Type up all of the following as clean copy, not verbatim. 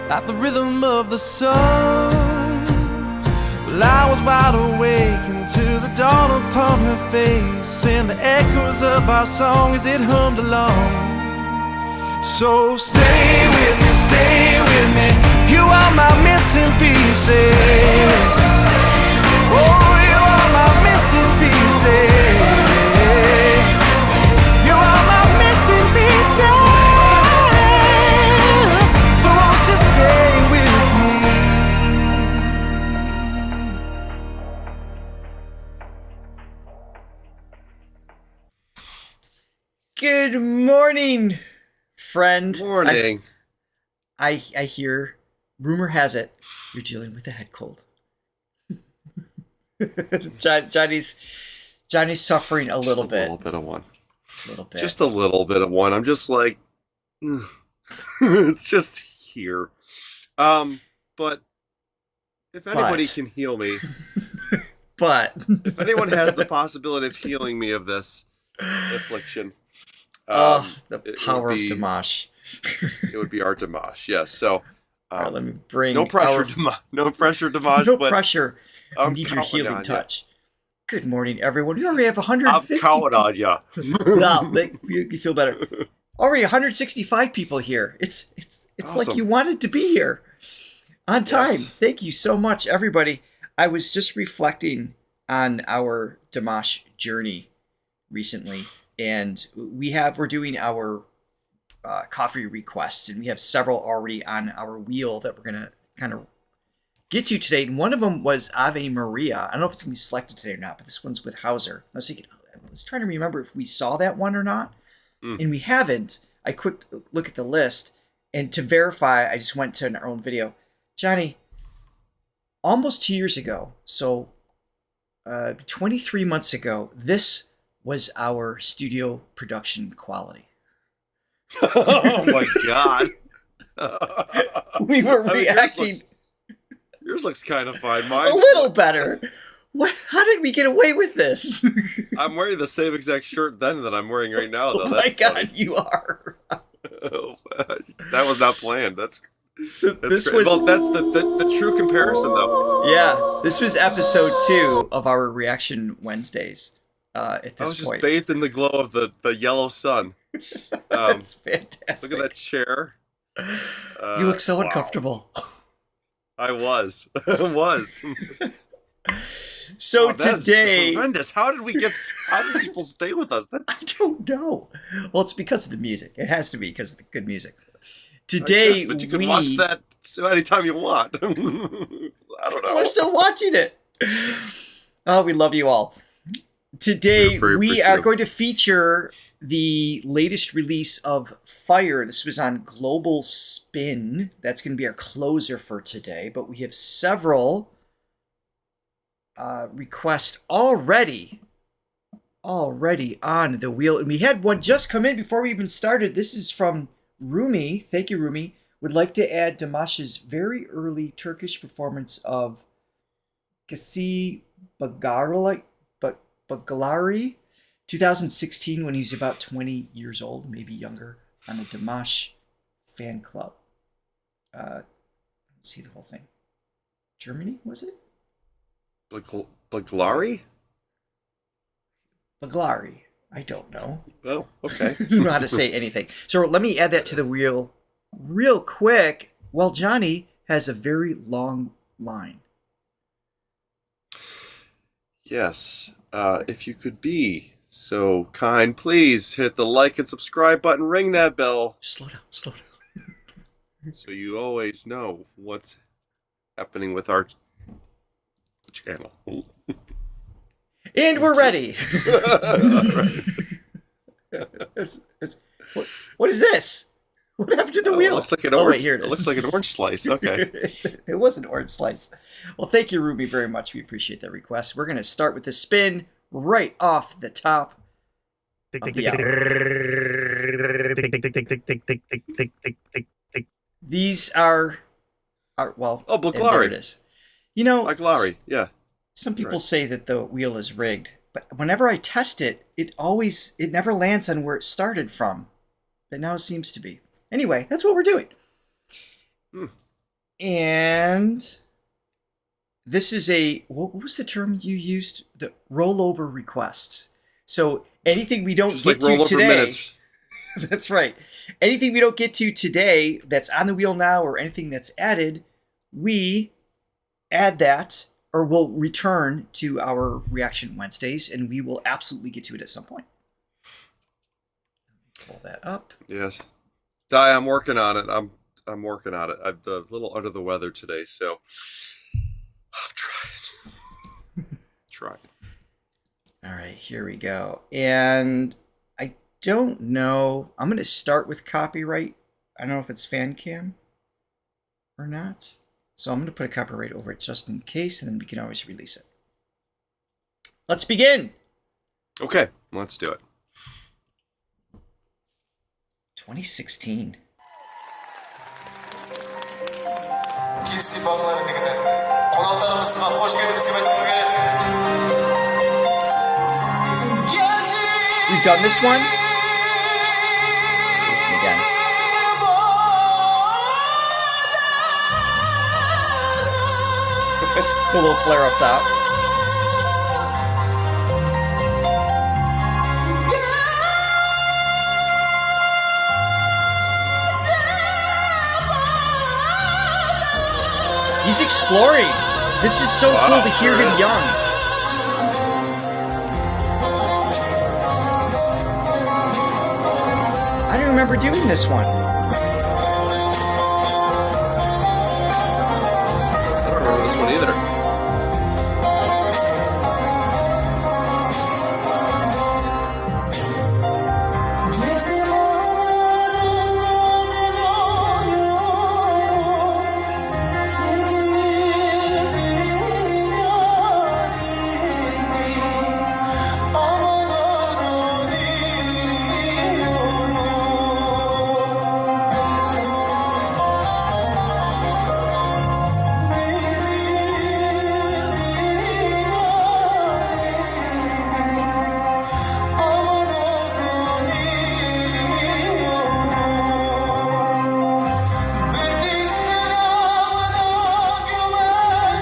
like the rhythm of the sun. Well, I was wide awake until the dawn upon her face, and the echoes of our song as it hummed along. So stay with me, you are my missing pieces. Oh, you are my missing pieces. You are my missing pieces. So won't you stay with me? Good morning, friend. Morning. I hear, rumor has it, you're dealing with a head cold. Johnny's suffering a little bit. A little bit of one. A little bit. Just a little bit of one. I'm just like, it's just here. But if anybody can heal me, if anyone has the possibility of healing me of this affliction, the power of Dimash. It would be our Dimash, yes. So, all right, let me bring no pressure, Dimash. No pressure, Dimash. No but pressure. I need your healing touch. Good morning, everyone. We already have 150. I'm counting on ya. Wow, make you feel better. Already 165 people here. It's awesome. Like you wanted to be here on time. Yes. Thank you so much, everybody. I was just reflecting on our Dimash journey recently, and we're doing our coffee requests, and we have several already on our wheel that we're gonna kind of get to today. And one of them was Ave Maria. I don't know if it's gonna be selected today or not, but this one's with Hauser. I was thinking, I was trying to remember if we saw that one or not, and we haven't. I quick look at the list, and to verify, I just went to our own video. Johnny, almost 2 years ago, so 23 months ago, this was our studio production quality. Oh my God. We were reacting. Yours looks kind of fine. Mine a little better. What? How did we get away with this? I'm wearing the same exact shirt then that I'm wearing right now, though. Oh my God, funny. You are. That was not planned. That's this was. Well, that's the true comparison, though. Yeah, this was episode 2 of our Reaction Wednesdays. At this I was just point, bathed in the glow of the yellow sun. That's fantastic. Look at that chair. You look so uncomfortable. I was. So today, horrendous. How did people stay with us? I don't know. Well, it's because of the music. It has to be because of the good music. Today, but you can watch that anytime you want. I don't know. We're still watching it. Oh, we love you all. Today, we are going to feature the latest release of Fire. This was on Global Spin. That's going to be our closer for today. But we have several requests already on the wheel. And we had one just come in before we even started. This is from Rumi. Thank you, Rumi. Would like to add Dimash's very early Turkish performance of Gesi Baglari, 2016, when he was about 20 years old, maybe younger, on the Dimash fan club. Let's see the whole thing. Germany, was it? Baglari? Baglari. I don't know. Oh, okay. I don't know how to say anything. So let me add that to the wheel real quick. Well, Johnny has a very long line. Yes. If you could be so kind, please hit the like and subscribe button, ring that bell. Slow down. So you always know what's happening with our channel. And we're ready. What is this? What happened to the wheel? It looks like an orange. Wait, here it is. It looks like an orange slice. Okay. It was an orange slice. Well, thank you, Ruby, very much. We appreciate that request. We're going to start with the spin right off the top of the hour. These are well. Oh, Baglari. There it is. You know, Baglari. Yeah. Some people say that the wheel is rigged, but whenever I test it, it never lands on where it started from. But now it seems to be. Anyway, that's what we're doing. And this is what was the term you used? The rollover requests. So anything we don't Just get like to today. Minutes. That's right. Anything we don't get to today that's on the wheel now or anything that's added, we add that or we'll return to our Reaction Wednesdays, and we will absolutely get to it at some point. Pull that up. Yes. Di, I'm working on it. I'm working on it. I'm a little under the weather today, so I'm trying. All right, here we go. And I don't know. I'm going to start with copyright. I don't know if it's fan cam or not. So I'm going to put a copyright over it just in case, and then we can always release it. Let's begin. Okay, let's do it. 2016. Gesi Baglari degan. Qonotlarimizni xo'sh kelibsiz deb aytib We've done this one. Listen again. That's a cool little flare up top. He's exploring. This is so cool to hear him young. I don't remember doing this one. I don't remember this one either.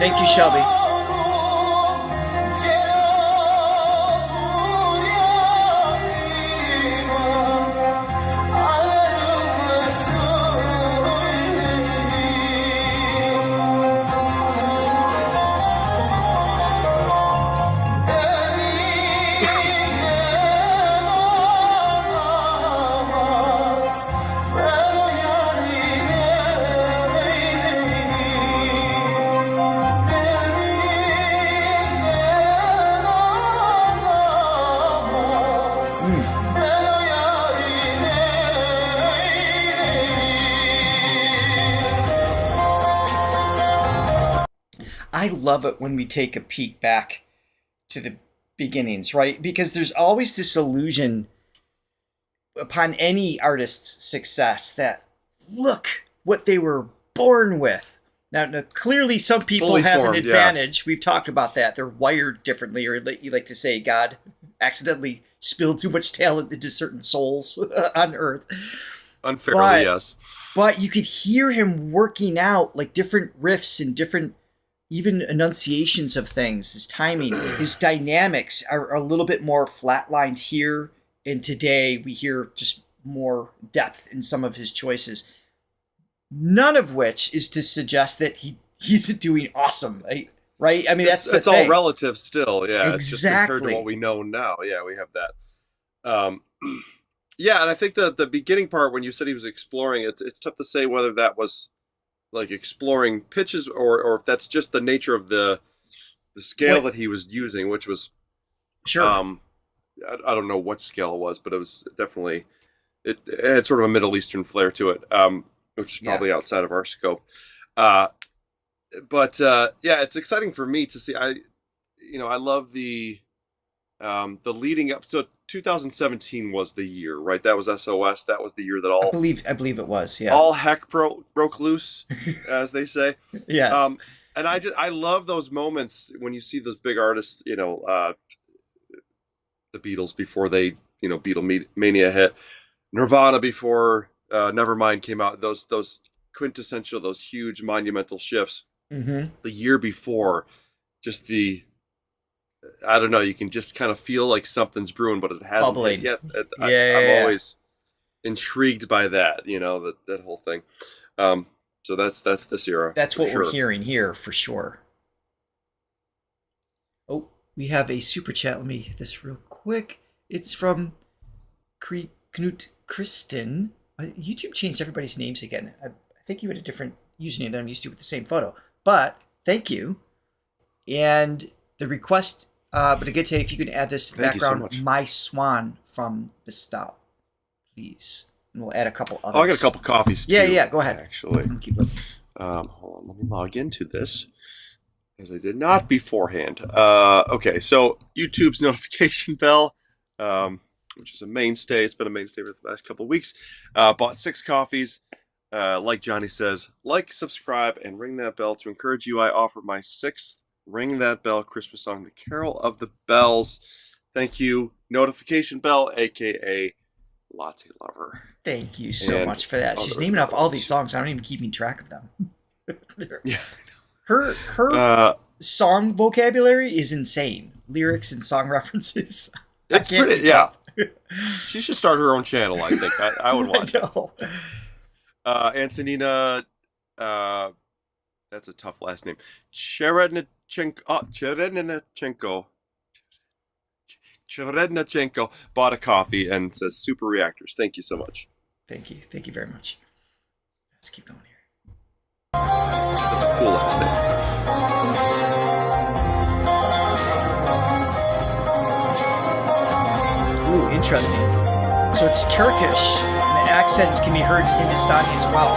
Thank you, Shelby. I love it when we take a peek back to the beginnings, right? Because there's always this illusion upon any artist's success that look what they were born with. Now clearly some people Fully have formed, an advantage. Yeah. We've talked about that. They're wired differently, or you like to say God accidentally spilled too much talent into certain souls on Earth. Unfairly, yes. But you could hear him working out like different riffs and different even enunciations of things, his timing, his dynamics are a little bit more flatlined here. And today we hear just more depth in some of his choices. None of which is to suggest that he's doing awesome, right? I mean, it's all relative still. Yeah, exactly. It's just compared to what we know now. Yeah, we have that. Yeah, and I think the beginning part when you said he was exploring, it's tough to say whether that was like exploring pitches or if that's just the nature of the scale that he was using, which was sure. I don't know what scale it was, but it was definitely it had sort of a Middle Eastern flair to it, which is probably outside of our scope. But yeah, it's exciting for me to see. I love the leading up. So 2017 was the year, right? That was SOS. That was the year that all I believe it was. Yeah, all heck broke loose, as they say. Yes. And I love those moments when you see those big artists. The Beatles before they Beatlemania hit, Nirvana before Nevermind came out. Those quintessential, those huge monumental shifts. Mm-hmm. The year before, just I don't know, you can just kind of feel like something's brewing, but it hasn't hit yet. I'm always intrigued by that, that whole thing. So that's this era. That's what we're hearing here for sure. Oh, we have a super chat. Let me hit this real quick. It's from Knut Kristen. YouTube changed everybody's names again. I think you had a different username than I'm used to with the same photo. But thank you. And the request, but again, if you can add this to the background, so My Swan from Bastau, please. And we'll add a couple others. Oh, I got a couple coffees too. Yeah, go ahead. Actually. Keep listening. Hold on, let me log into this, as I did not beforehand. Okay, so YouTube's notification bell, which is a mainstay. It's been a mainstay for the last couple of weeks. Bought 6 coffees. Like Johnny says, like, subscribe, and ring that bell. To encourage you, I offer my 6th Ring That Bell Christmas song, The Carol of the Bells. Thank you, notification bell, a.k.a. Latte Lover. Thank you so much for that. She's naming off all these songs. I don't even keep track of them. Yeah. Her song vocabulary is insane. Lyrics and song references. It's pretty, yeah. She should start her own channel, I think. I would watch it. Antonina, that's a tough last name. Cherednichenko bought a coffee and says super reactors. Thank you so much. Thank you very much. Let's keep going here. That's a cool last name. Ooh, interesting. So it's Turkish, and the accents can be heard in Hindustani as well.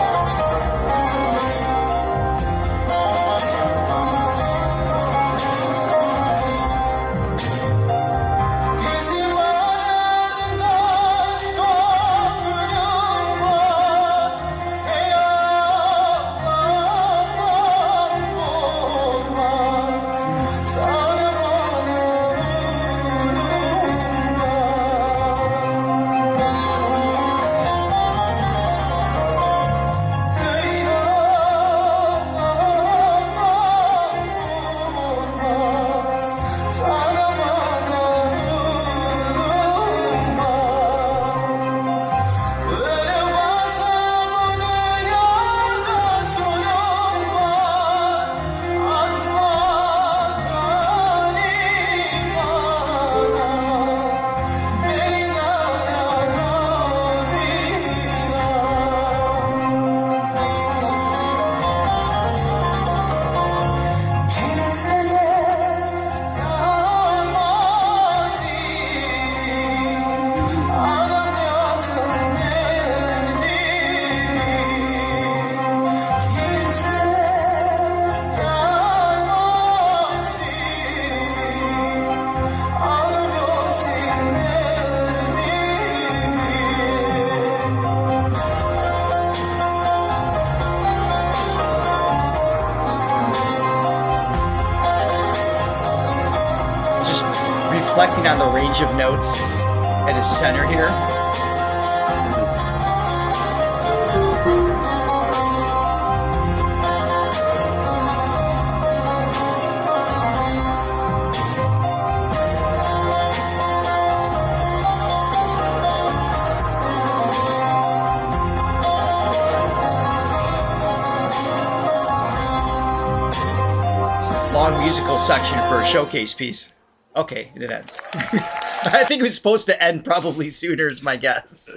Reflecting on the range of notes at his center here. Long musical section for a showcase piece. Okay, it ends. I think it was supposed to end probably sooner, is my guess.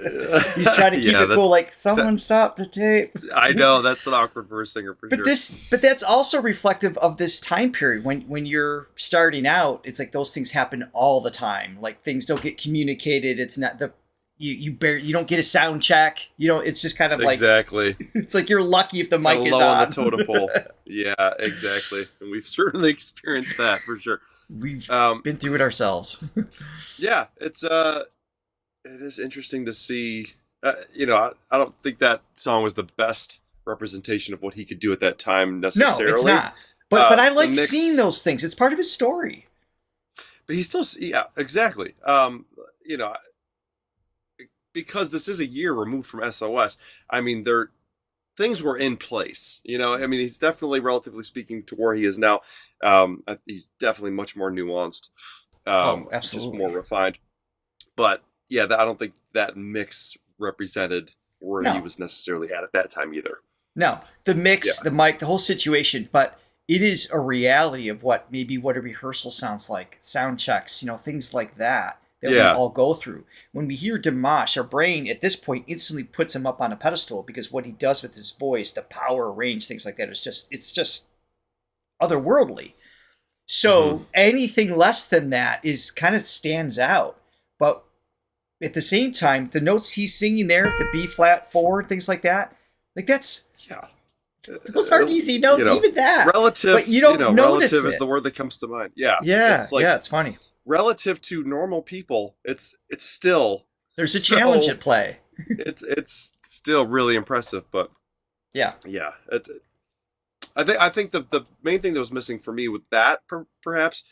He's trying to keep it cool, like, someone stop the tape. I know, that's an awkward for a singer, for sure. But that's also reflective of this time period. When you're starting out, it's like those things happen all the time. Like, things don't get communicated. It's not you don't get a sound check. It's just kind of like, exactly. It's like you're lucky if the mic is low on the totem pole. Yeah, exactly. And we've certainly experienced that for sure. We've been through it ourselves. Yeah, it is interesting to see. I don't think that song was the best representation of what he could do at that time necessarily. No, it's not. But I like seeing those things. It's part of his story. But he's still, yeah, exactly. Because this is a year removed from SOS. I mean, things were in place. I mean, he's definitely, relatively speaking, to where he is now. He's definitely much more nuanced. Absolutely. Just more refined. But yeah, I don't think that mix represented where he was necessarily at that time either. No, the mix, the mic, the whole situation, but it is a reality of what a rehearsal sounds like, sound checks, things like that we all go through. When we hear Dimash, our brain at this point instantly puts him up on a pedestal because what he does with his voice, the power, range, things like that, it's just otherworldly. So anything less than that is kind of stands out. But at the same time, the notes he's singing there, the B flat 4, things like that, that's those aren't easy notes, even that. Relative, but you don't notice relative it. is the word that comes to mind. Yeah, it's funny. Relative to normal people, it's still there's a challenge at play. it's still really impressive, but yeah. I think the main thing that was missing for me with that, perhaps,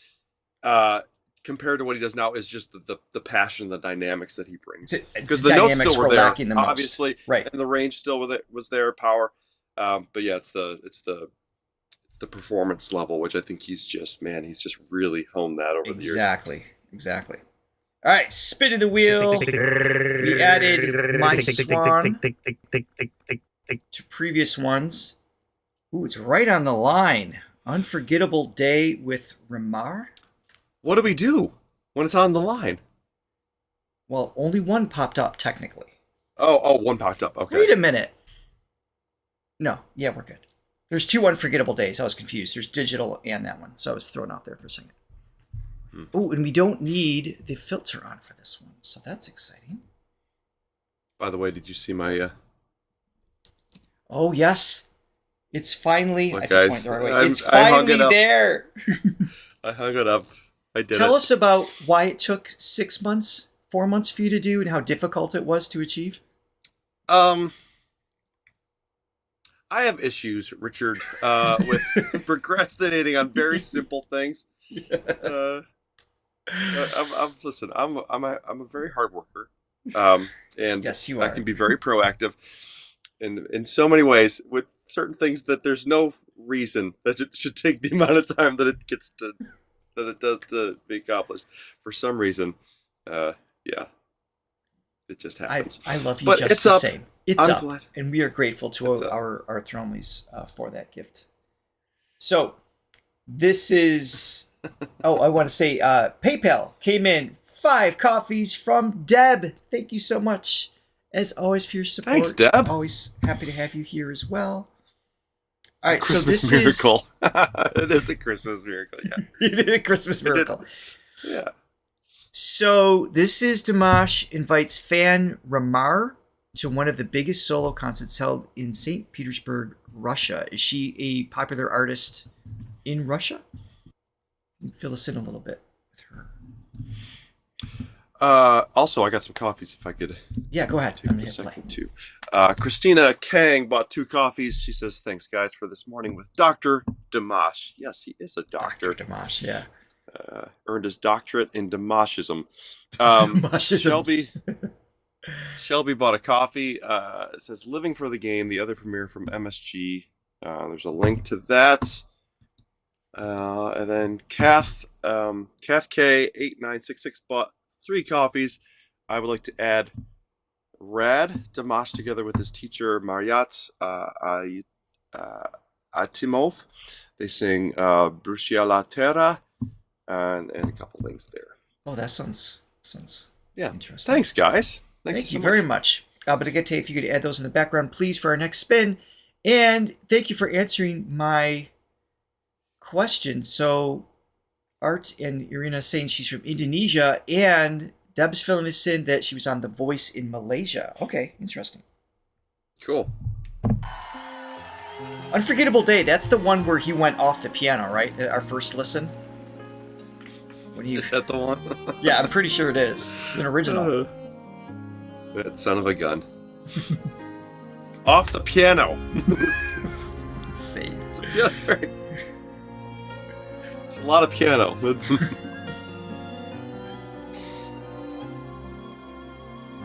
compared to what he does now, is just the passion, the dynamics that he brings. Because the notes still were there, obviously, right? And the range still was there, power. But yeah, it's the performance level, which I think he's just really honed that over the years. Exactly. All right, spinning the wheel. We added My Swan to previous ones. Ooh, it's right on the line. Unforgettable Day with Rimar. What do we do when it's on the line? Well, only one popped up technically. Oh, one popped up. Okay. Wait a minute. No, yeah, we're good. There's 2 Unforgettable Days. I was confused. There's digital and that one, so I was thrown out there for a second. Oh, and we don't need the filter on for this one, so that's exciting. By the way, did you see my? Oh yes, it's finally. Look, guys, it's finally there. I hung it up. I did. Tell us about why it took 6 months, 4 months for you to do, and how difficult it was to achieve. I have issues, Richard, with procrastinating on very simple things. Listen, I'm a very hard worker, and yes, you are. I can be very proactive in so many ways with certain things that there's no reason that it should take the amount of time that it does to be accomplished. For some reason, it just happens. I love you but just the same. It's up, glad. And we are grateful to our Thromleys for that gift. So this is, I want to say PayPal came in 5 coffees from Deb. Thank you so much, as always, for your support. Thanks, Deb. Always happy to have you here as well. All right, Christmas so this miracle. It is a Christmas miracle, yeah. It is a Christmas miracle. Yeah. So this is Dimash invites fan Rimar to one of the biggest solo concerts held in St. Petersburg, Russia. Is she a popular artist in Russia? Fill us in a little bit with her. Also, I got some coffees if I could. Yeah, go ahead. Take a second too. Christina Kang bought 2 coffees. She says, "Thanks, guys, for this morning with Dr. Dimash." Yes, he is a doctor. Dr. Dimash, yeah. Earned his doctorate in Dimashism. Shelby bought a coffee. It says, "Living for the Game," the other premiere from MSG. There's a link to that. And then Kath K8966 bought 3 coffees. I would like to add Rad Dimash together with his teacher Maryat Atimov. They sing Brucia La Terra and a couple things there. Oh, that sounds interesting. Thanks, guys. Thank you very much. But Agate, if you could add those in the background, please, for our next spin. And thank you for answering my question. So, Art and Irina saying she's from Indonesia, and Deb's filling us in that she was on The Voice in Malaysia. Okay, interesting. Cool. Unforgettable Day, that's the one where he went off the piano, right? Our first listen? Is that the one? Yeah, I'm pretty sure it is. It's an original. That son of a gun. Off the piano. Let's see. It's a lot of piano. Let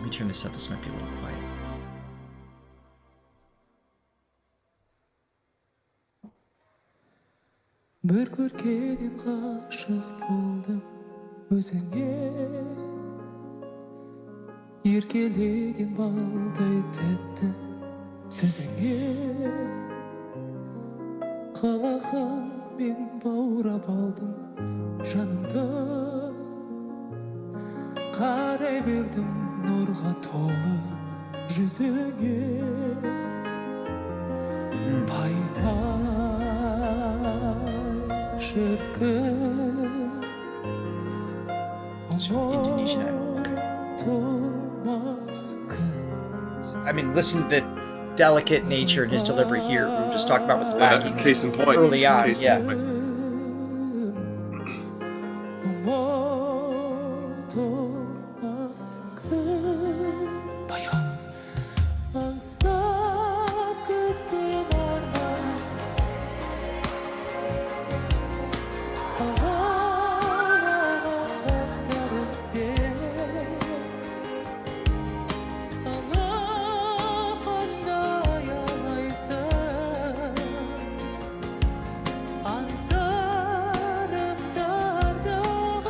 me turn this up. This might be a little quiet. Bir көркеден ғашық болдым өзіңе еркелеген балдай тәтті сөзіңе қалағанмен баурап алдым жанымды қарай бердім нұрға толы жүзіңе пай шіркін Indonesian idol. I mean, listen to the delicate nature in his delivery here. We were just talking about was lacking Case in point. early on. Case in Yeah. point.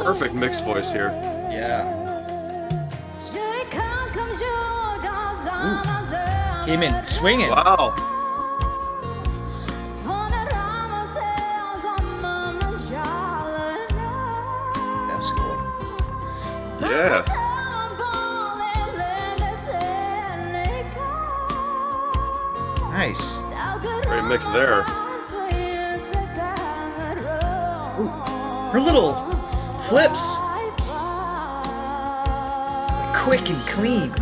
Perfect mixed voice here. Yeah. Ooh. Came in swinging. Wow. That was cool. Yeah. Nice. Great mix there. Ooh. Her little flips. Quick and clean.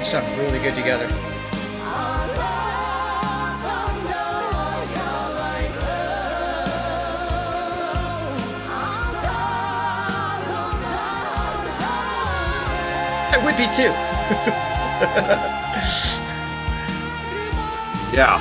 Sound really good together. I would be too. Yeah.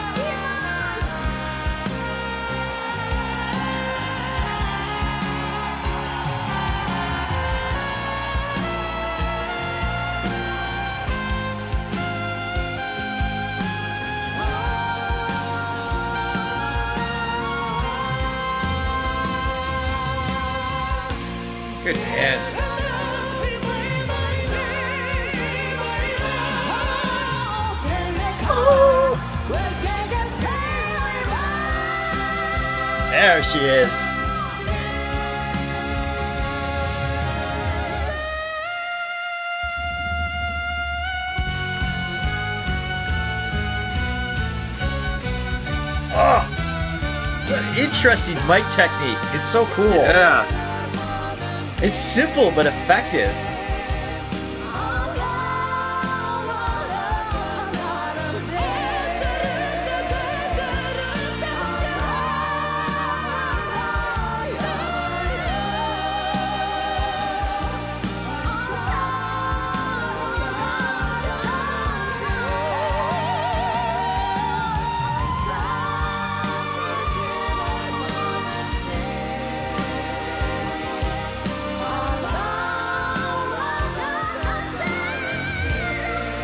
Good band. There she is. Oh, what an interesting mic technique. It's so cool. Yeah. It's simple but effective.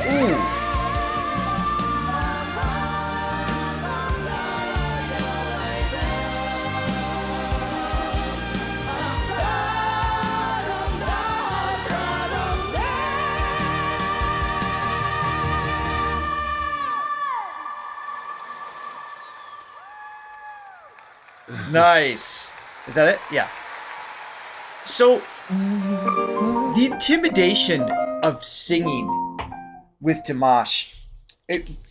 Ooh. Nice. Is that it? Yeah. So, the intimidation of singing with Dimash,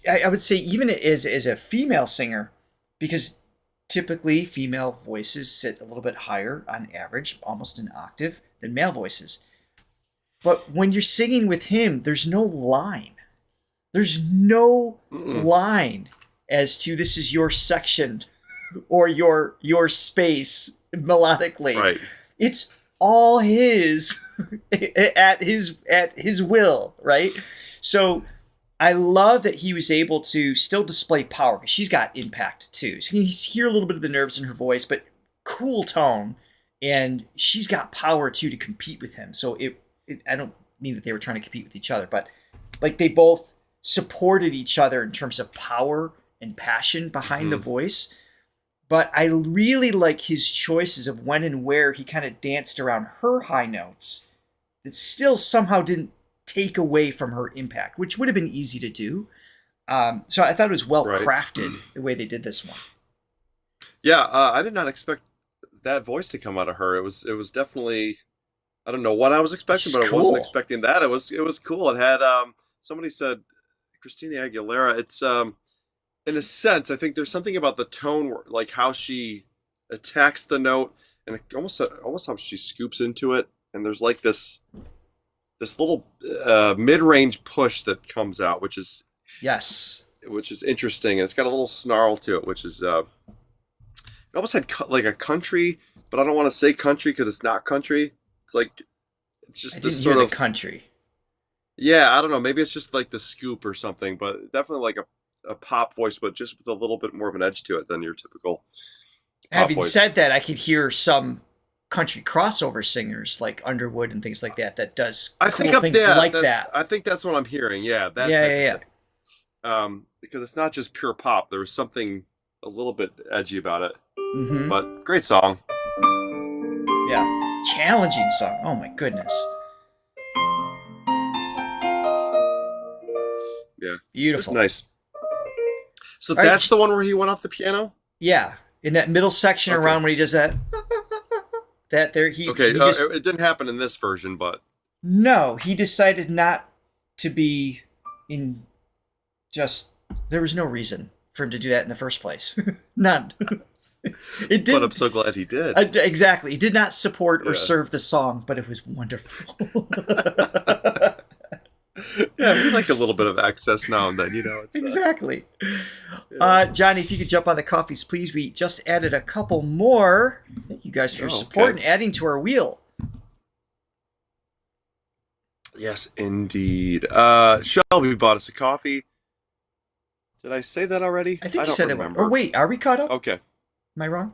I would say even as a female singer, because typically female voices sit a little bit higher on average, almost an octave, than male voices. But when you're singing with him, there's no line. There's no line. as to this is your section or your space melodically. Right. It's all his at his will, right? So I love that he was able to still display power because she's got impact too. So you can hear a little bit of the nerves in her voice, but cool tone, and she's got power too to compete with him. So I don't mean that they were trying to compete with each other, but like they both supported each other in terms of power and passion behind the voice. But I really like his choices of when and where he kind of danced around her high notes that still somehow didn't take away from her impact, which would have been easy to do. So I thought it was well crafted the way they did this one. Yeah, I did not expect that voice to come out of her. It was definitely, I don't know what I was expecting, but I wasn't expecting that. It was cool. It had somebody said Christina Aguilera. It's in a sense, I think there's something about the tone, like how she attacks the note, and almost how she scoops into it. And there's like this little mid-range push that comes out, which is interesting, and it's got a little snarl to it, which is it almost had like a country, but I don't want to say country because it's not country. It's just this sort of country. Yeah, I don't know. Maybe it's just like the scoop or something, but definitely like a pop voice, but just with a little bit more of an edge to it than your typical pop Having voice. said that, I could hear some country crossover singers like Underwood and things like that does cool things like that. I think that's what I'm hearing. Yeah. Because it's not just pure pop. There was something a little bit edgy about it. Mm-hmm. But great song. Yeah. Challenging song. Oh my goodness. Yeah. Beautiful. It's nice. So that's the one where he went off the piano? Yeah. In that middle section around when he does that. It didn't happen in this version, but no, he decided not to be in. There was no reason for him to do that in the first place. None. It did. But I'm so glad he did. Exactly. He did not support or serve the song, but it was wonderful. Yeah, we like a little bit of access now and then, It's, exactly. Johnny, if you could jump on the coffees, please. We just added a couple more. Thank you guys for your support and adding to our wheel. Yes, indeed. Shelby bought us a coffee. Did I say that already? I think you said that. Or wait, are we caught up? Okay. Am I wrong?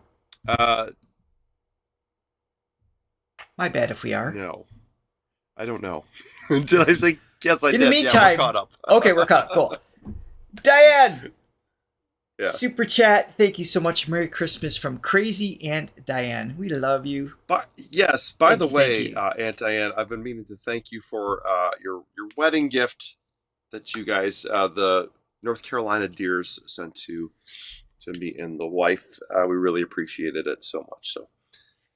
My bad if we are. No. I don't know. Did I say yes, I did. In the meantime, we're caught up. Okay, we're caught up. Cool. Diane! Yeah. Super chat. Thank you so much. Merry Christmas from Crazy Aunt Diane. We love you. By the way, Aunt Diane, I've been meaning to thank you for your wedding gift that you guys, the North Carolina Deers, sent to me and the wife. We really appreciated it so much. So,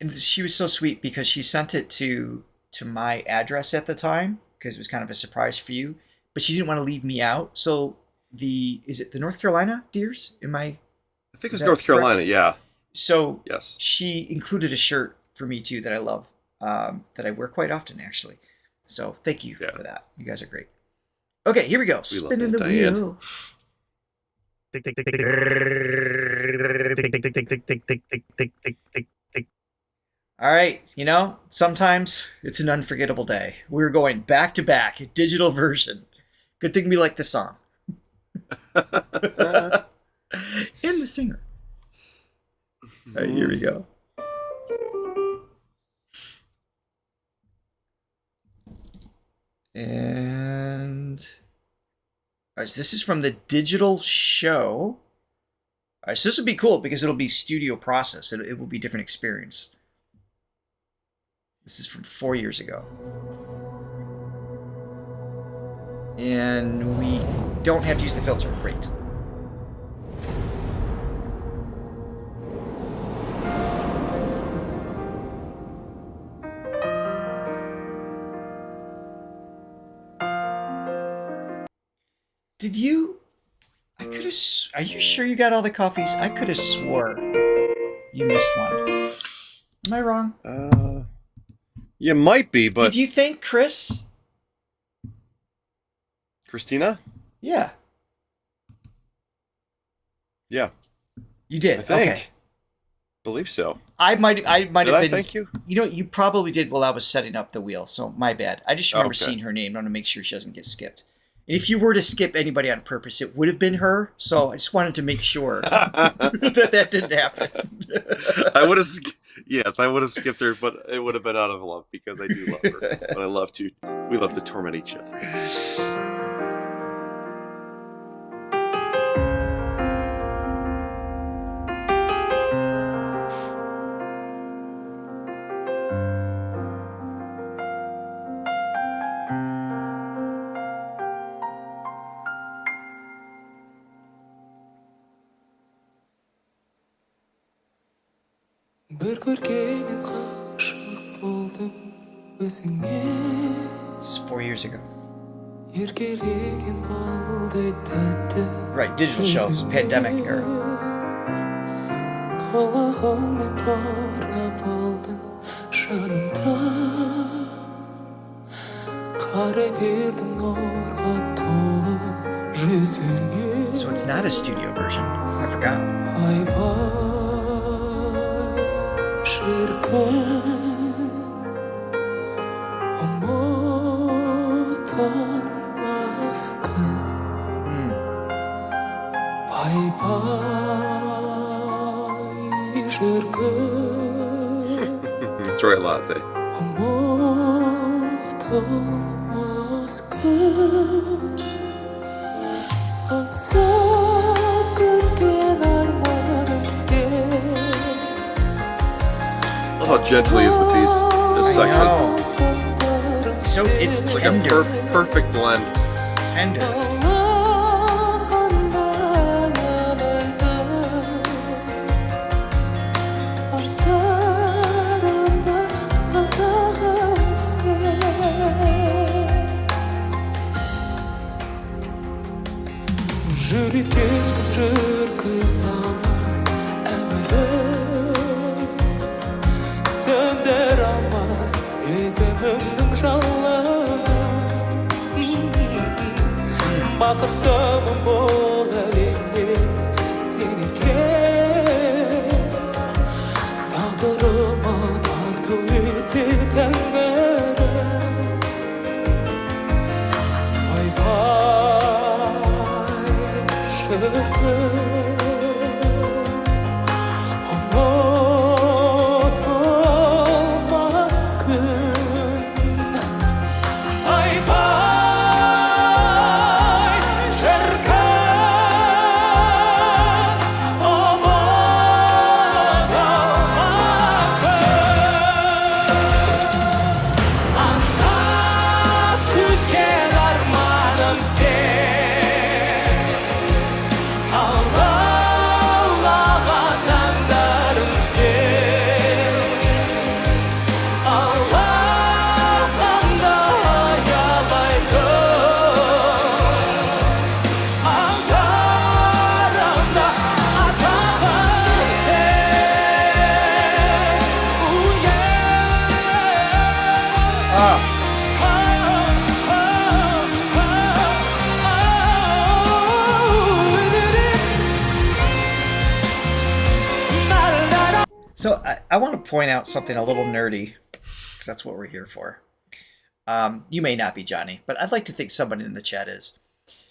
and she was so sweet because she sent it to my address at the time because it was kind of a surprise for you, but she didn't want to leave me out. So is it the North Carolina Deers? I think it's North Carolina. Correct? Yeah. So yes, she included a shirt for me too that I love, that I wear quite often actually. So thank you for that. You guys are great. Okay, here we go. Spinning the wheel. All right, sometimes it's an unforgettable day. We're going back to back, digital version. Good thing we like the song. And the singer. All right, here we go. And all right, so this is from the digital show. All right, so this would be cool because it'll be studio process. It will be a different experience. This is from 4 years ago. And we don't have to use the filter. Great. Did you... I could have... Are you sure you got all the coffees? I could have swore you missed one. Am I wrong? You might be, but... Did you think Chris? Christina? Yeah. Yeah, You did. I think. Okay. Believe so. I might have Did been. I thank you? You know, you probably did while I was setting up the wheel. So my bad. I just remember Okay. seeing her name. I want to make sure she doesn't get skipped. And if you were to skip anybody on purpose, it would have been her. So I just wanted to make sure that didn't happen. I would have, yes, I would have skipped her, but it would have been out of love because I do love her. But we love to torment each other. Bir көргеннен ғашық болдым өзіңе. This is 4 years ago. Еркелеген балдай тәтті Right, digital shows, pandemic era. қалағанмен қарап алдың жанымда. Қарай бердім нұрға толы жүзіңе. So it's not a studio version. I forgot. Айбай шіркін ұмытылмас күн. Бай-бай шіркін Troy Latte. ұмытылмас күн. Аңсап күткен арманым сен. I love how gentle he is with this section. know. So it's It's like tender. a perfect blend. Tender. Жүрек ешкім жүргізалмас әмірі. Сөндір алмас сезімімнің жалыны. Бақыттымын бұл әлемде сен екен. Тағдырыма тарту ете тәңірім. Бай-бай шіркін ұмытылмас күн. Бай-бай шіркін ұмытылмас күн. Аңсап күткен арманым сен. Аллаға таңдарым сен. Аллахтанда аялайды. Аңсарымда атағым сен. Ah, so I want to point out something a little nerdy, because that's what we're here for. You may not be, Johnny, but I'd like to think somebody in the chat is.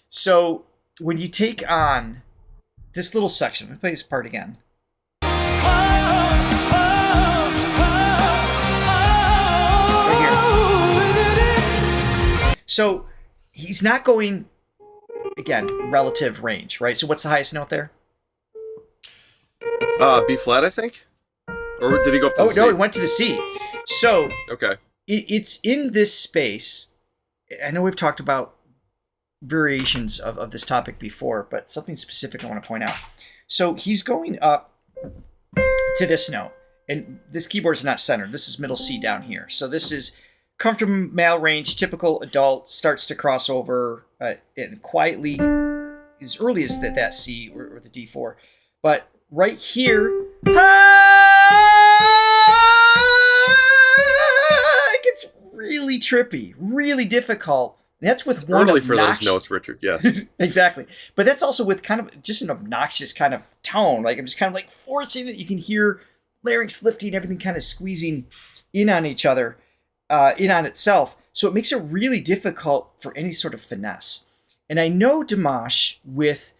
So when you take on this little section, let me play this part again. Right here. So he's not going, again, relative range, right? So what's the highest note there? B flat, I think? Or did he go up to Oh, the C? no, he went to the C. So Okay. it's in this space. I know we've talked about variations of this topic before, but something specific I want to point out. So he's going up to this note, and this keyboard is not centered. This is middle C down here. So this is comfortable male range, typical adult, starts to cross over and quietly as early as that C or the D4. But right here, it gets really trippy, really difficult That's with one early for those obnoxious... notes, Richard. Yeah. Exactly. But that's also with kind of just an obnoxious kind of tone. Like I'm just kind of like forcing it. You can hear larynx lifting, everything kind of squeezing in on each other, in on itself. So it makes it really difficult for any sort of finesse. And I know Dimash with,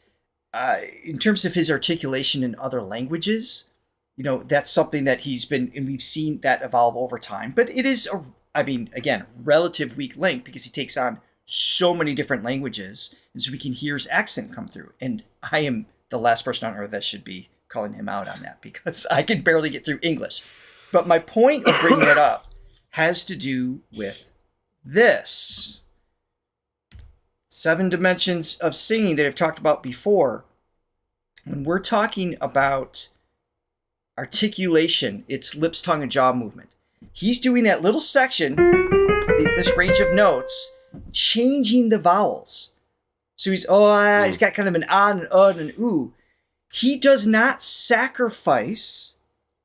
in terms of his articulation in other languages, you know, that's something that he's been, and we've seen that evolve over time. But it is, again, relative weak link because he takes on so many different languages, and so we can hear his accent come through. And I am the last person on earth that should be calling him out on that because I can barely get through English. But my point of bringing it up has to do with this. 7 dimensions of singing that I've talked about before. When we're talking about articulation, it's lips, tongue, and jaw movement. He's doing that little section, this range of notes, changing the vowels. So he's got kind of an ah and an and an ooh. He does not sacrifice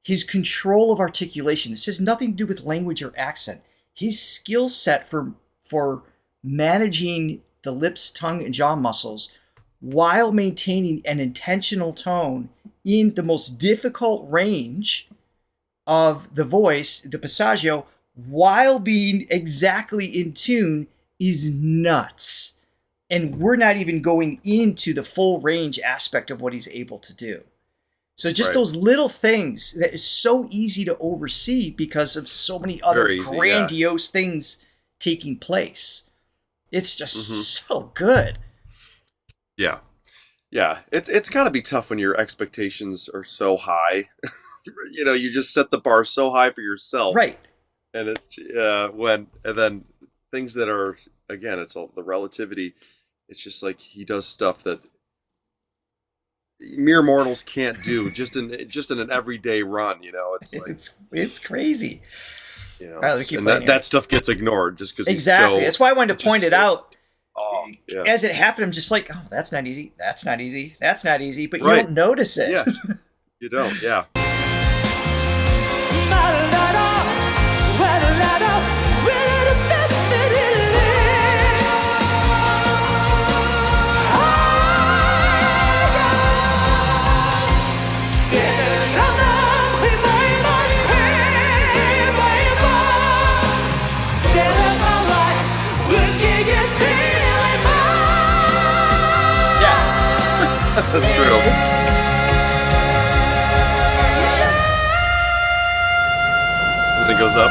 his control of articulation. This has nothing to do with language or accent. His skill set for managing the lips, tongue, and jaw muscles while maintaining an intentional tone in the most difficult range of the voice, the passaggio, while being exactly in tune is nuts. And we're not even going into the full range aspect of what he's able to do. So just those little things that is so easy to oversee because of so many other grandiose things taking place. It's just so good. Yeah. Yeah. It's gotta be tough when your expectations are so high. You know, you just set the bar so high for yourself. Right. And it's and then things that are, again, it's all the relativity. It's just like he does stuff that mere mortals can't do just in an everyday run, you know. It's like, it's crazy. You know, All right, and that stuff gets ignored just because exactly. That's why I wanted to point it out. Yeah. As it happened, I'm just like, oh, that's not easy. That's not easy. That's not easy. But you don't notice it. Yeah. You don't. Yeah. That's true. And it goes up.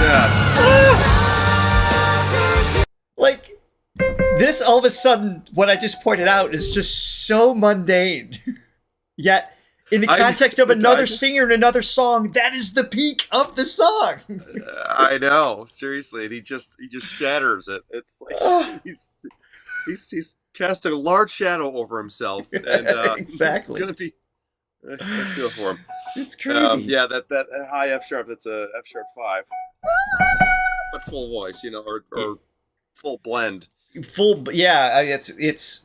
Yeah. Like, this all of a sudden, what I just pointed out is just so mundane. Yet, in the context of another singer in another song, that is the peak of the song. I know, seriously, and he just shatters it. It's like he's cast a large shadow over himself, and exactly. It's gonna be. I feel for him. It's crazy. Yeah, that high F sharp. That's a F sharp 5, but full voice, you know, or full blend. It's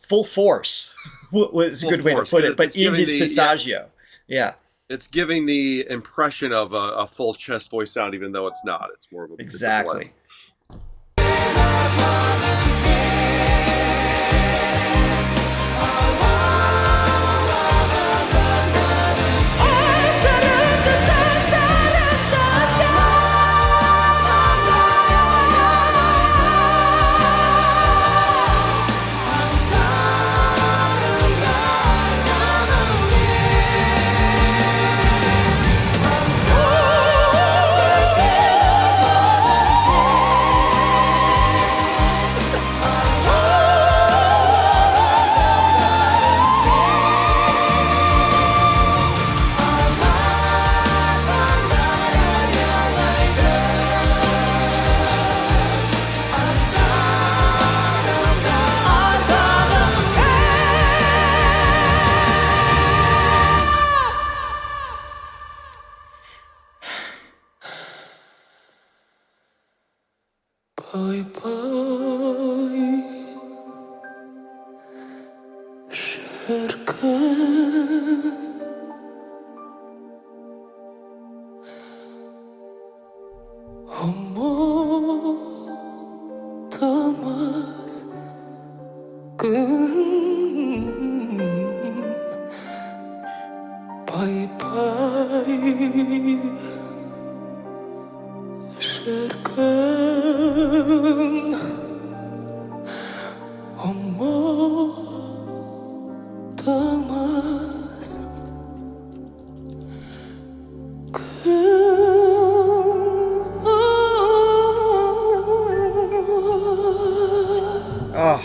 full force. Was a good way to put it, but in his passaggio. Yeah. It's giving the impression of a full chest voice sound, even though it's not. It's more of a exactly. 바이바이 şarkın umurtamaz Oh.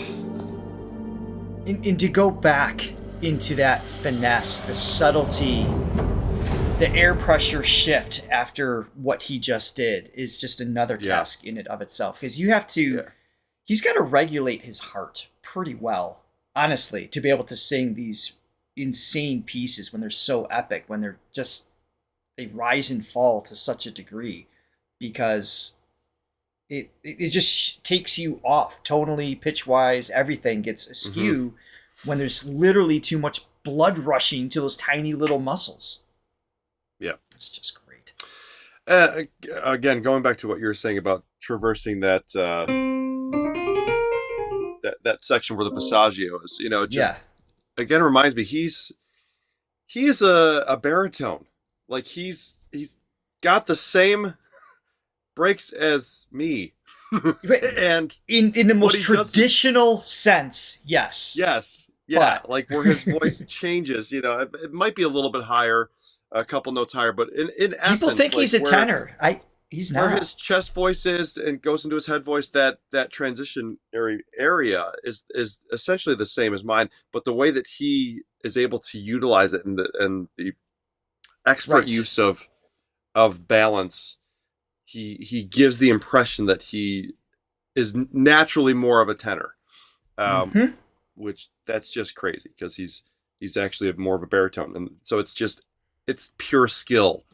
And to go back into that finesse, the subtlety, the air pressure shift after what he just did is just another task in and of itself. Because you have to, he's got to regulate his heart pretty well, honestly, to be able to sing these insane pieces when they're so epic, when they're just, they rise and fall to such a degree, because it just takes you off tonally, pitch wise, everything gets askew when there's literally too much blood rushing to those tiny little muscles. Yeah. It's just great. Again, going back to what you were saying about traversing that that section where the passaggio is, you know, just again reminds me he's a baritone. Like he's got the same breaks as me. And in the most traditional sense, yes. Yes. Yeah, but like where his voice changes, you know, it might be a little bit higher, a couple notes higher, but in essence, people think he's a tenor. He's not. Where his chest voice is and goes into his head voice, that transitionary area is essentially the same as mine, but the way that he is able to utilize it and the expert use of balance, he gives the impression that he is naturally more of a tenor. Which that's just crazy because he's actually more of a baritone, and so it's pure skill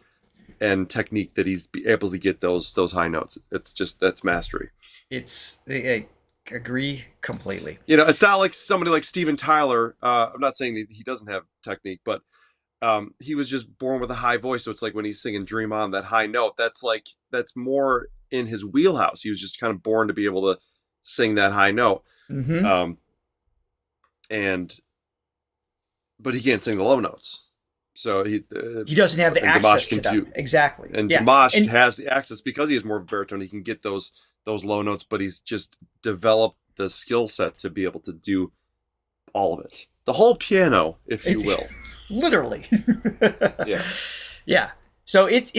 and technique that he's able to get those high notes. That's mastery. I agree completely. You know, it's not like somebody like Steven Tyler. I'm not saying that he doesn't have technique, but he was just born with a high voice, so it's like when he's singing "Dream On," that high note. That's more in his wheelhouse. He was just kind of born to be able to sing that high note. But he can't sing the low notes, so he doesn't have the access to them. Exactly. And Dimash has the access because he is more of a baritone. He can get those low notes, but he's just developed the skill set to be able to do all of it, the whole piano, if you will. Literally. Yeah. So it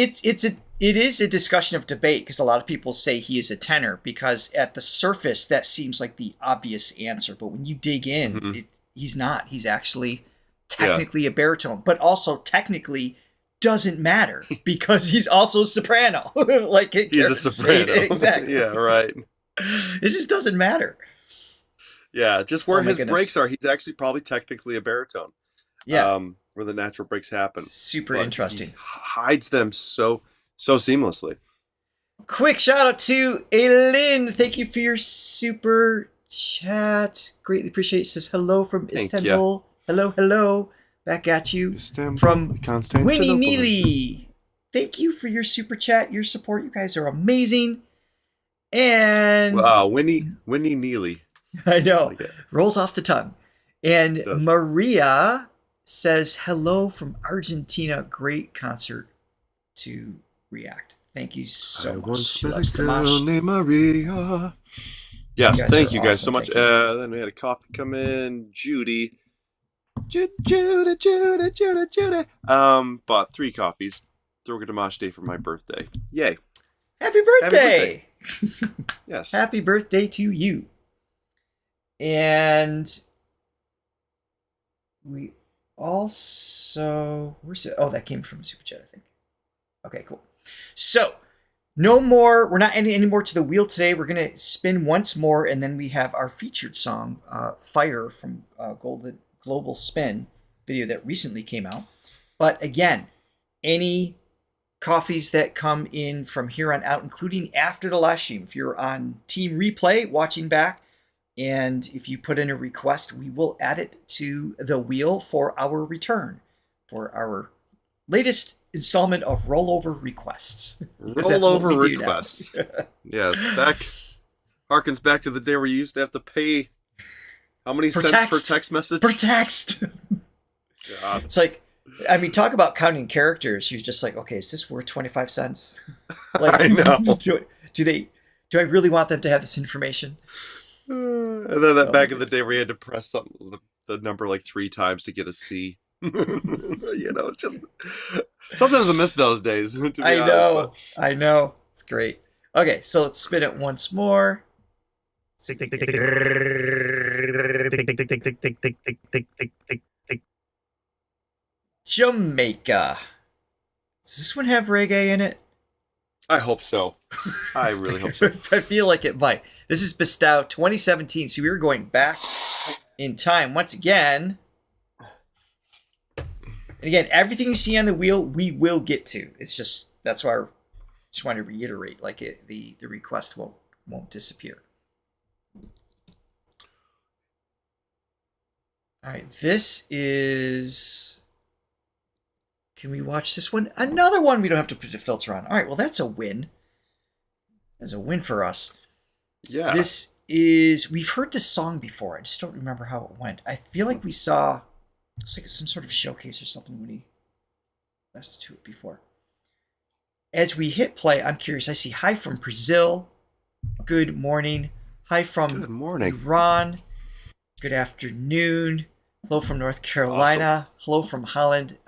is a discussion of debate, because a lot of people say he is a tenor because at the surface that seems like the obvious answer, but when you dig in, he's not. He's actually technically a baritone, but also technically doesn't matter because he's also a soprano. Like he's a soprano. Exactly. Yeah, right. It just doesn't matter. Yeah, just where his breaks are, he's actually probably technically a baritone. Yeah. Where the natural breaks happen. Super interesting. He hides them so seamlessly. Quick shout out to Aylin. Thank you for your super chat. Greatly appreciate it. Says hello from Istanbul. Hello. Back at you. Istanbul, from Winnie Constantinople. Neely. Thank you for your super chat, your support. You guys are amazing. And wow, Winnie Neely. I know. Rolls off the tongue. And Maria says hello from Argentina. Great concert to react. Thank you so much. She loves Dimash. Named Maria. Yes, thank you guys so much. Then we had a coffee come in. Judy. Bought 3 coffees. Throga Dimash Day for my birthday. Yay. Happy birthday. Yes. Happy birthday to you. And we also, where's it? Oh, that came from Super Chat, I think. Okay, cool. So, no more, we're not adding any more to the wheel today. We're going to spin once more, and then we have our featured song, Fire, from Global Spin video that recently came out. But again, any coffees that come in from here on out, including after the live stream, if you're on Team Replay watching back, and if you put in a request, we will add it to the wheel for our return, for our latest installment of rollover requests. Rollover requests. Yes, harkens back to the day where you used to have to pay How many Per cents text. per text message? Per text. God. It's like, I mean, talk about counting characters. You're just like, okay, is this worth 25 cents? Like, I know. Do I really want them to have this information? And then that back in the day where you had to press the number like 3 times to get a C. It's just sometimes I miss those days. To be honest, I know. It's great. Okay, so let's spin it once more. Jamaica. Does this one have reggae in it? I hope so. I really hope so. I feel like it might. This is Bastau 2017, so we were going back in time once again. And again, everything you see on the wheel, we will get to. It's just, that's why I just want to reiterate, like the request won't disappear. All right, this is... Can we watch this one? Another one we don't have to put a filter on. All right, well, that's a win. That's a win for us. Yeah. This is... We've heard this song before. I just don't remember how it went. I feel like we saw... It's like some sort of showcase or something when he listened to it before. As we hit play, I'm curious. I see hi from Brazil. Good morning. Hi from Iran. Good afternoon. Hello from North Carolina. Awesome. Hello from Holland.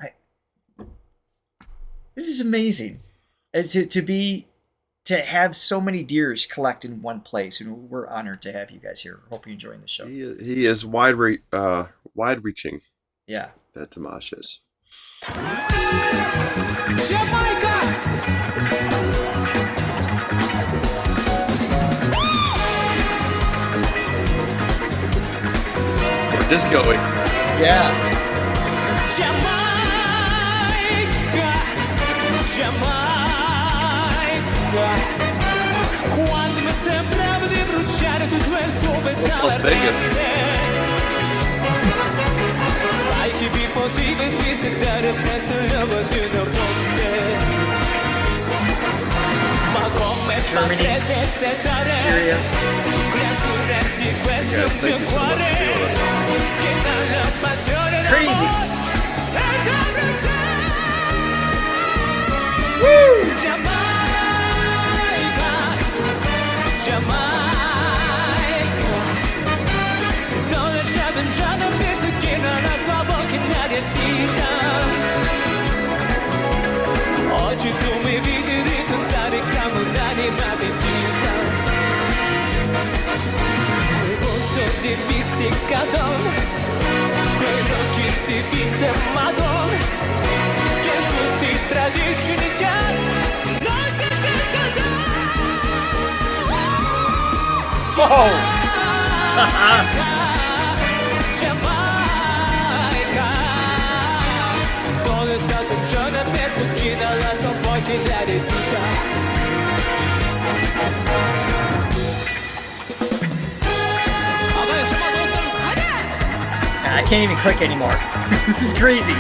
This is amazing. To have so many deers collect in one place. And we're honored to have you guys here. Hope you're enjoying the show. He is wide-reaching. Yeah. That Dimash is. Jamaica! Disco-y. Yeah. Jamaica, Jamaica. Quando mi sembrava di bruciare su quel tuo pensavo Las Vegas. Sai che vi potevi desiderare presso l'uomo di una ponte. Ma come potrebbe sedare Syria. Creaturati questo mio cuore che dalla passione Crazy. sembra bruciare. Jamaica, Jamaica. Sto lasciando in giorno penso che non la sua bocca in aria sita. Oggi tu mi vedi ritornare camminare ma pentita. Quel volto di bizzicadon, quello che ti vide madon, che tu ti tradisci di can, non scherzi scaldare. Oh! Jamaica, dove è stato un giorno penso che dalla sua poi che dare tutta. I can't even click anymore. This is crazy.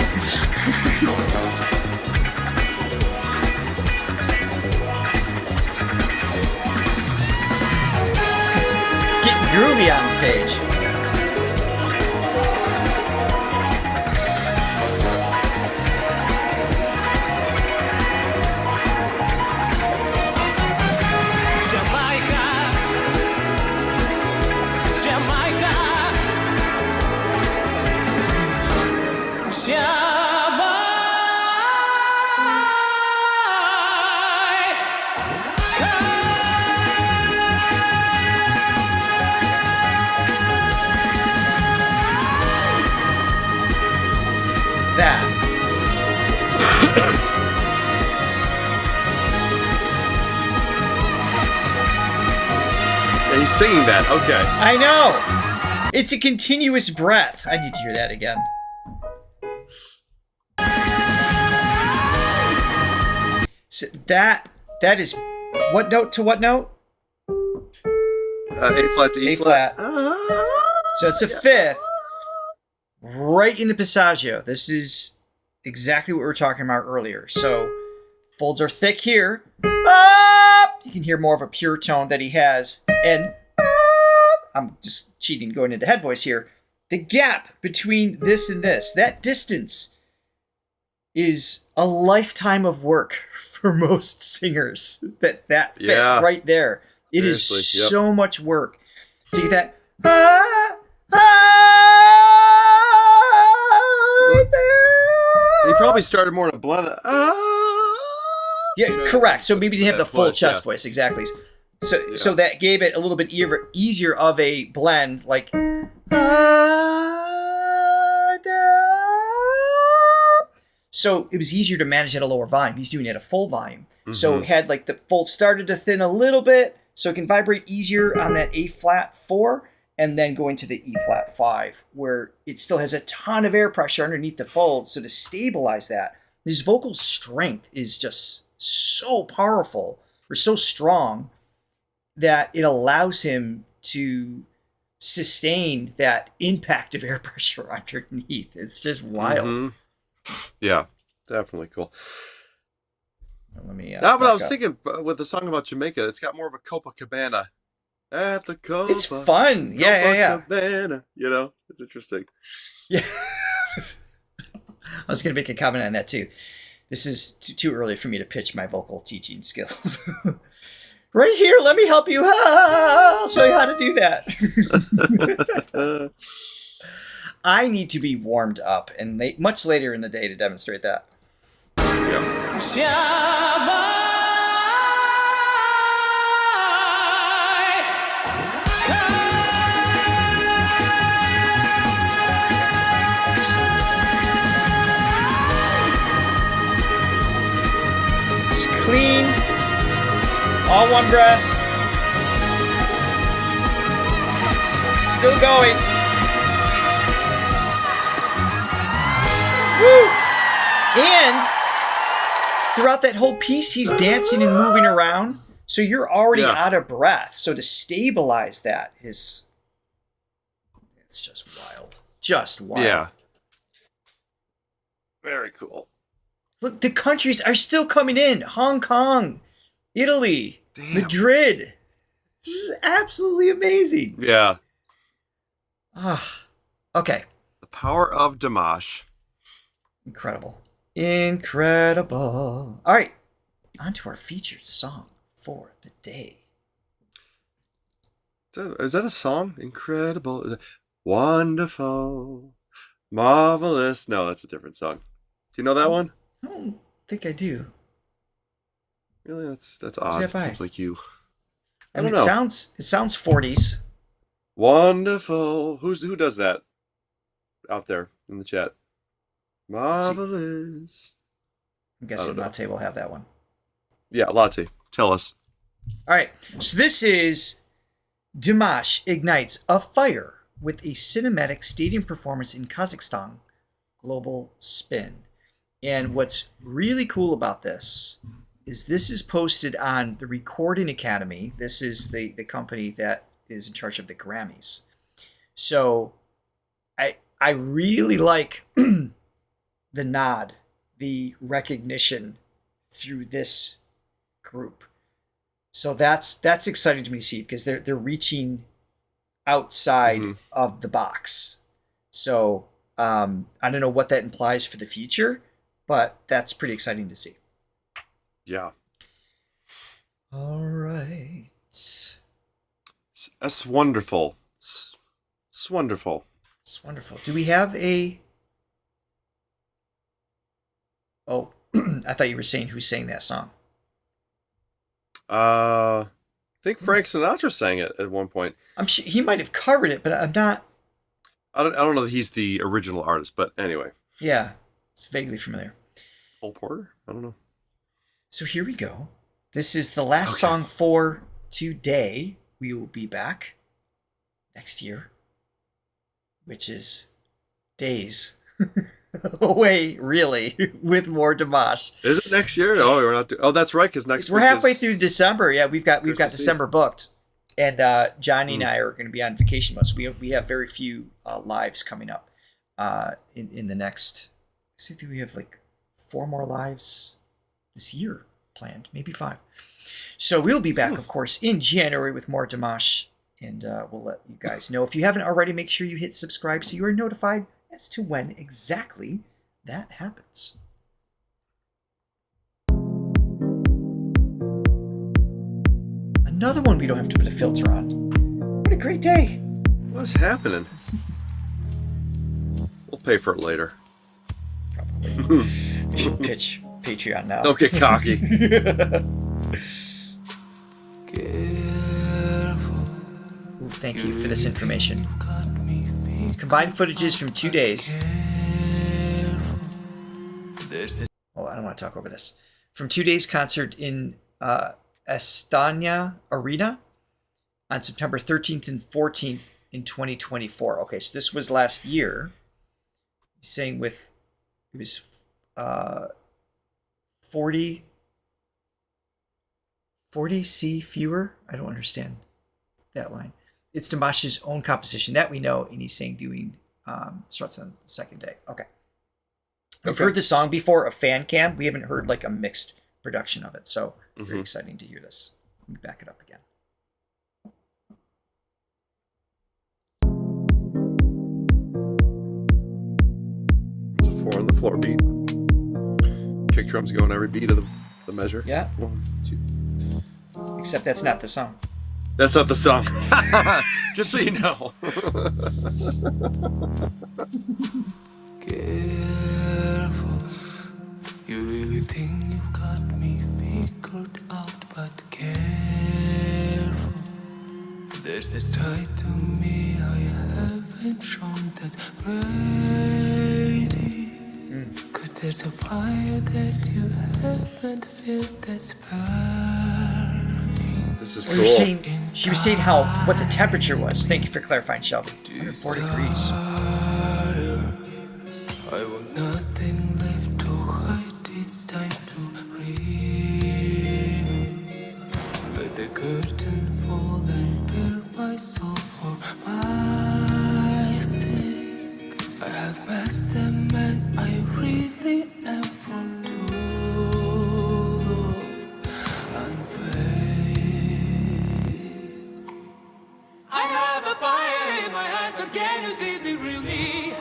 Getting groovy on stage. Jamaica, Jamaica, That. Yeah, he's singing that. Okay. I know. It's a continuous breath. I need to hear that again. So that is what note to what note? A flat to E flat. So it's a fifth, right in the passaggio. This is exactly what we were talking about earlier. So folds are thick here. Up! You can hear more of a pure tone that he has, and I'm just cheating going into head voice here. The gap between this and this, that distance is a lifetime of work for most singers. That bit right there. It is so much work to get that right there. He probably started more in a blend. Yeah, correct. So maybe he didn't have the full chest voice, exactly. So that gave it a little bit easier of a blend, like right there. So it was easier to manage at a lower volume. He's doing it at a full volume. Mm-hmm. So it had like the fold started to thin a little bit, so it can vibrate easier on that A flat 4, and then go into the E flat 5, where it still has a ton of air pressure underneath the fold. So to stabilize that, his vocal strength is just so powerful or so strong that it allows him to sustain that impact of air pressure underneath. It's just wild. Mm-hmm. Yeah, definitely cool. Let me. But I was thinking with the song about Jamaica, it's got more of a Copacabana. At the Copa. It's fun. Yeah. Copacabana. You know, it's interesting. Yeah. I was going to make a comment on that too. This is too early for me to pitch my vocal teaching skills. Right here, let me help you. I'll show you how to do that. I need to be warmed up, and much later in the day to demonstrate that. Just clean, all one breath. Still going. Woo! And throughout that whole piece, he's dancing and moving around. So you're already out of breath. So to stabilize that it's just wild. Just wild. Yeah. Very cool. Look, the countries are still coming in. Hong Kong, Italy, Madrid. This is absolutely amazing. Yeah. Okay. The power of Dimash. Incredible. All right. On to our featured song for the day. Is that a song? Incredible. Wonderful. Marvelous. No, that's a different song. Do you know that one? I don't think I do. Really? That's odd. It seems like you. I don't know. It sounds 40s. Wonderful. Who does that out there in the chat? Marvelous. I'm guessing Latte will have that one. Yeah, Latte. Tell us. All right. So this is Dimash ignites a fire with a cinematic stadium performance in Kazakhstan. Global spin. And what's really cool about this is posted on the Recording Academy. This is the company that is in charge of the Grammys. So I really like the nod, the recognition through this group. So that's exciting to me to see, because they're reaching outside of the box. So I don't know what that implies for the future, but that's pretty exciting to see. Yeah. All right. That's wonderful. It's wonderful. It's wonderful. Do we have a... Oh, I thought you were saying who sang that song. I think Frank Sinatra sang it at one point. I'm sure he might have covered it, but I'm not... I don't know that he's the original artist, but anyway. Yeah, it's vaguely familiar. Cole Porter? I don't know. So here we go. This is the last song for today. We will be back next year, which is days away, really, with more Dimash. Is it next year? Oh, we're not. Oh, that's right, because we're halfway through December. Yeah, we've got December booked, and Johnny and I are going to be on vacation months. So we have very few lives coming up in the next. I think we have like 4 more lives this year planned, maybe 5. So we'll be back, of course, in January with more Dimash And we'll let you guys know. If you haven't already, make sure you hit subscribe so you are notified as to when exactly that happens. Another one we don't have to put a filter on. What a great day. What's happening? We'll pay for it later. Probably. We should pitch Patreon now. Don't get cocky. Ooh, thank you for this information. Combined footages from 2 days. Oh, I don't want to talk over this. From 2 days concert in Astana Arena on September 13th and 14th in 2024. Okay, so this was last year. He's saying it was 40 C fewer. I don't understand that line. It's Dimash's own composition that we know, and he's saying doing starts on the second day. Okay. We've heard the song before, a fan cam. We haven't heard like a mixed production of it, so very exciting to hear this. Let me back it up again. It's a 4 on the floor beat. Kick drums go on every beat of the measure. Yeah. 1, 2. Except that's not the song. That's not the song. Just so you know. Careful, you really think you've got me figured out, but careful. There's a side to me I haven't shown that's ready. Cause there's a fire that you haven't felt that's burning. This is Well, cool. she was saying what the temperature was. Thank you for clarifying, Shelby. 104 degrees. I want nothing left to hide, it's time to read. Let the curtain fall and bare my soul for my sake. I have masked them and I really am for too long. I'm fake. I have a fire in my eyes, but can you see the real me?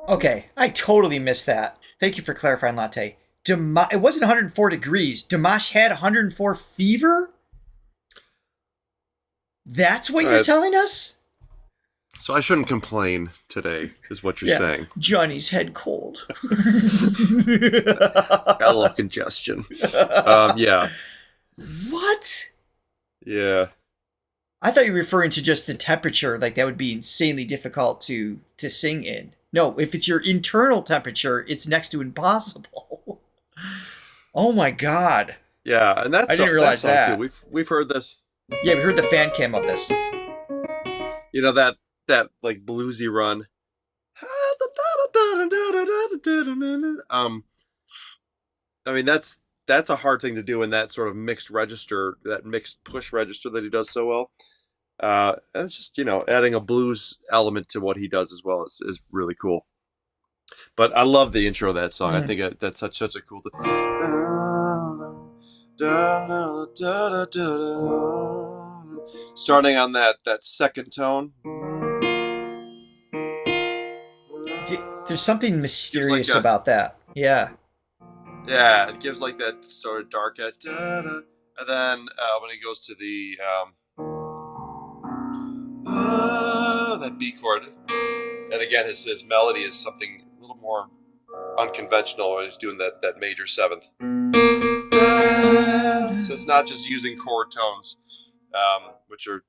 Okay, I totally missed that. Thank you for clarifying, Latte. It wasn't 104 degrees. Dimash had 104 fever? That's what you're telling us? So I shouldn't complain today, is what you're saying. Johnny's head cold. Got a little congestion. Yeah. What? Yeah. I thought you were referring to just the temperature, like that would be insanely difficult to sing in. No, if it's your internal temperature, it's next to impossible. Oh my God. Yeah, and that's I didn't realize that. Too. We've heard this. Yeah, we heard the fan cam of this. You know that like bluesy run. I mean that's a hard thing to do in that sort of mixed register, that mixed push register that he does so well. And it's just, adding a blues element to what he does as well is really cool. But I love the intro of that song. I think that's such a cool starting on that second tone. There's something mysterious about that. Yeah. Yeah, it gives like that sort of dark and then when he goes to the that B chord, and again his melody is something a little more unconventional when he's doing that major seventh. So it's not just using chord tones, which are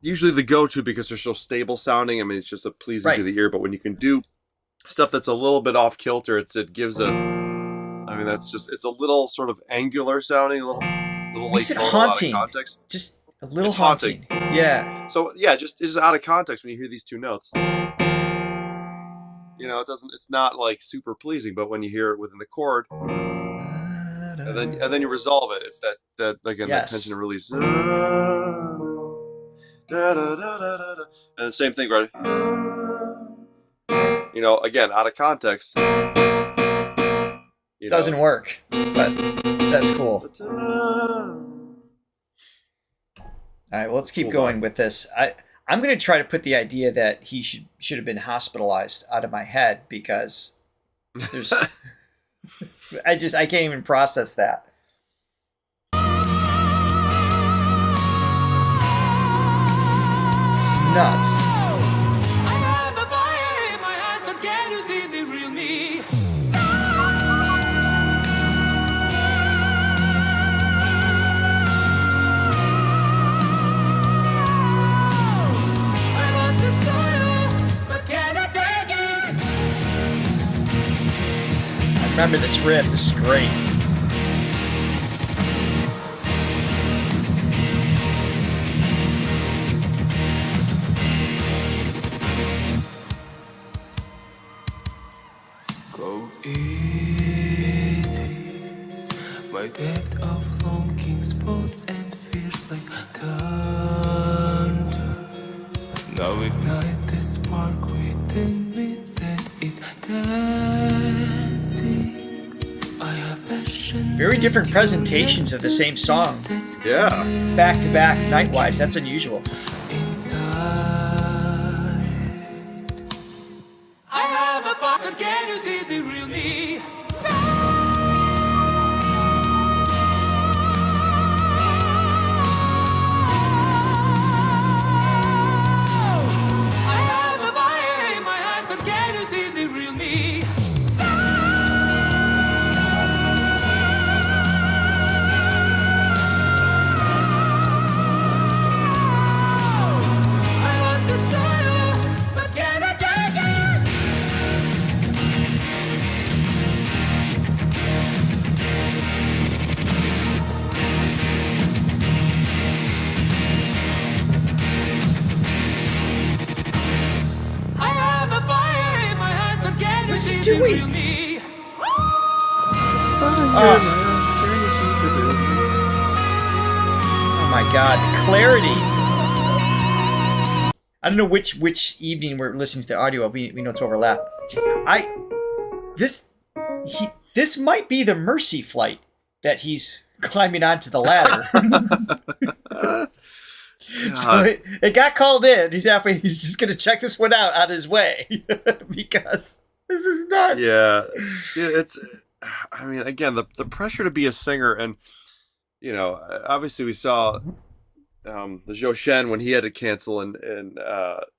usually the go-to because they're so stable sounding. I mean, it's just a pleasing to the ear. But when you can do stuff that's a little bit off kilter, it gives a. I mean, it's a little sort of angular sounding, a little makes late it tone, haunting. out of context. Just a little haunting. Yeah. So yeah, it's just out of context when you hear these two notes. It's not like super pleasing, but when you hear it within the chord, then you resolve it. It's that again, that tension and release. And the same thing, right? Again, out of context. Doesn't work, but that's cool. All right, well, let's keep going with this. I'm going to try to put the idea that he should have been hospitalized out of my head because there's I can't even process that. It's nuts. I have a fire in my eyes, but can you see the real me? I want to show you, but can I take it? I remember this riff. This is great. Go easy. My depth of longing spot and fears like thunder. Now ignite the spark within me that is dancing. I have passion. Very different presentations of the same song. Yeah. Back to back, night-wise. That's unusual. Inside. I have a past, but can you see the real me? I have a fire in my eyes, but can you see the real me? I want to show you, but can I take it? I have a fire in my eyes, but can you What's see he the doing? real me? Oh my God, the clarity. I don't know which evening we're listening to the audio of. We know it's overlap. This might be the Mercy flight that he's climbing onto the ladder. So it got called in. He's just gonna check this one out on his way because this is nuts. Yeah, it's. I mean, again, the pressure to be a singer, and obviously we saw the Zhou Shen when he had to cancel, and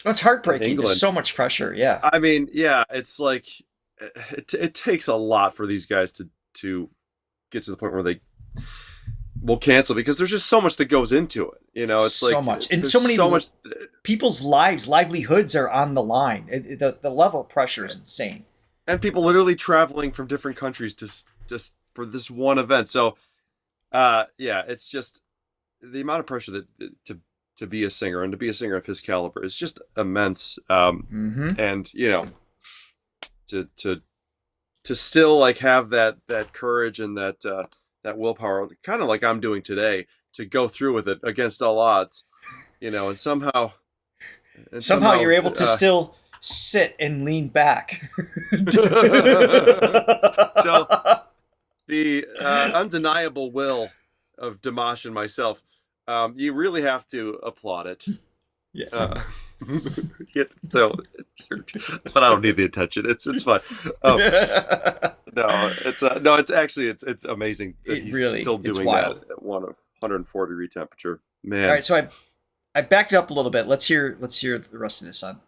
It's heartbreaking. England. There's so much pressure. Yeah. I mean, yeah, it's like it takes a lot for these guys to get to the point where they will cancel because there's just so much that goes into it. It's so like much, and there's so many much. people's livelihoods are on the line. The level of pressure is insane. And people literally traveling from different countries just for this one event. So, yeah, it's just the amount of pressure that to be a singer and to be a singer of his caliber is just immense. And to still like have that courage and that willpower, kind of like I'm doing today, to go through with it against all odds, and somehow you're able to still sit and lean back. So the undeniable will of Dimash and myself, you really have to applaud it. Yeah. So, but I don't need the attention. It's fun. It's amazing that he's still doing that at 140 degree temperature. Man. All right, so I backed it up a little bit. Let's hear the rest of this on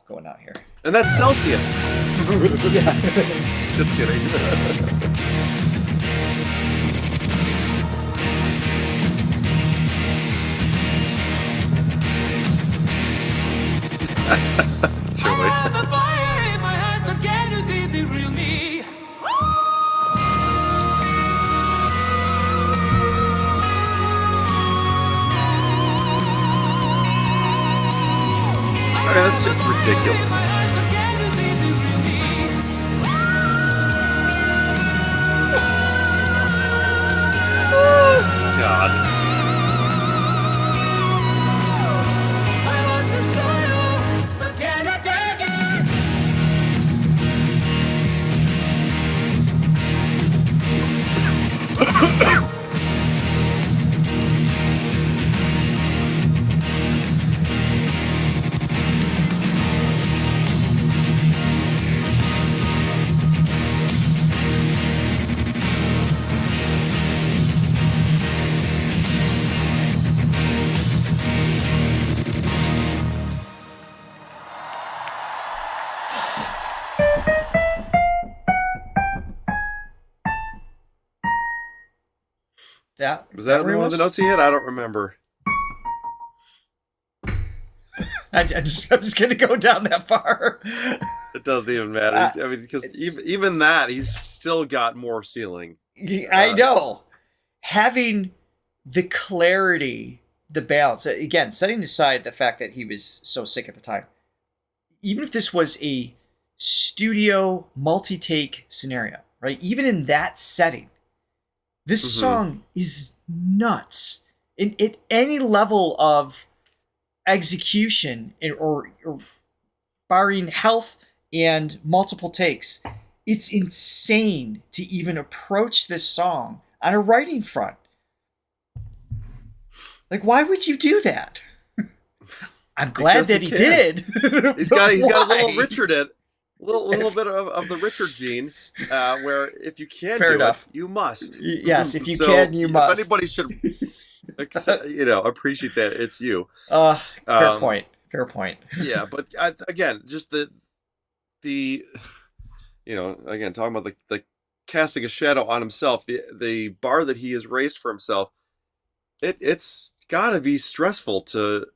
going out here. And that's Celsius. Yeah. Just kidding. Truly. I have a fire in my eyes, but can you see the real me? I mean, that's just ridiculous. Was that where he one of was? the notes he hit? I don't remember. I'm just going to go down that far. It doesn't even matter. I mean, because even that, he's still got more ceiling. I know. Having the clarity, the balance, again, setting aside the fact that he was so sick at the time, even if this was a studio multi-take scenario, right? Even in that setting, this song is nuts. At any level of execution or barring health and multiple takes, it's insane to even approach this song on a writing front. Like, why would you do that? I'm glad that he did. He's got a little Richard a little bit of the Richard gene, where if you can Fair enough. it, you must. Yes, if you can, you must. If anybody should, appreciate that, it's you. Fair point. Fair point. Yeah, but again, just the again, talking about the casting a shadow on himself, the bar that he has raised for himself, it's got to be stressful to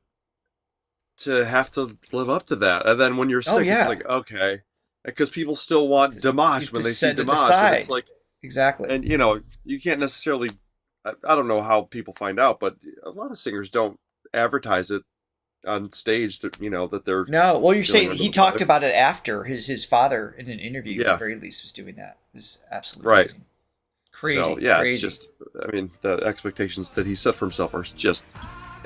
have to live up to that. And then when you're sick, it's like, okay, because people still want Dimash when they see Dimash, and it's like, exactly. And you can't necessarily, I don't know how people find out, but a lot of singers don't advertise it on stage that that they're well, you're saying he talked about it after his father in an interview. At the very least, was doing that. It was absolutely right. Crazy. So it's just, I mean, the expectations that he set for himself are just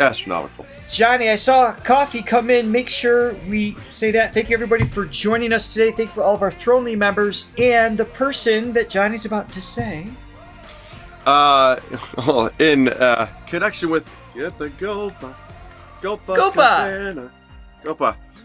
astronomical. Johnny, I saw coffee come in. Make sure we say that. Thank you, everybody, for joining us today. Thank you for all of our Thronely members and the person that Johnny's about to say. In connection with the Gopa.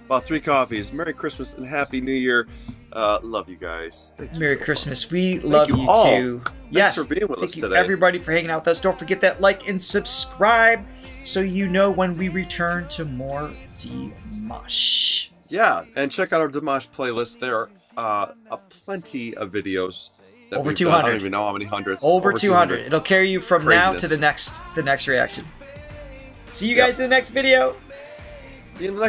About 3 coffees. Merry Christmas and Happy New Year. Love you guys. Merry Christmas. We love you all. too. Thanks for being with us today. today. Everybody for hanging out with us. Don't forget that like and subscribe so you know when we return to more Dimash. Yeah, and check out our Dimash playlist. There are plenty of videos. Over 200. I don't even know how many hundreds. Over 200. It'll carry you from now to the next reaction. See you guys in the next video. See you in the next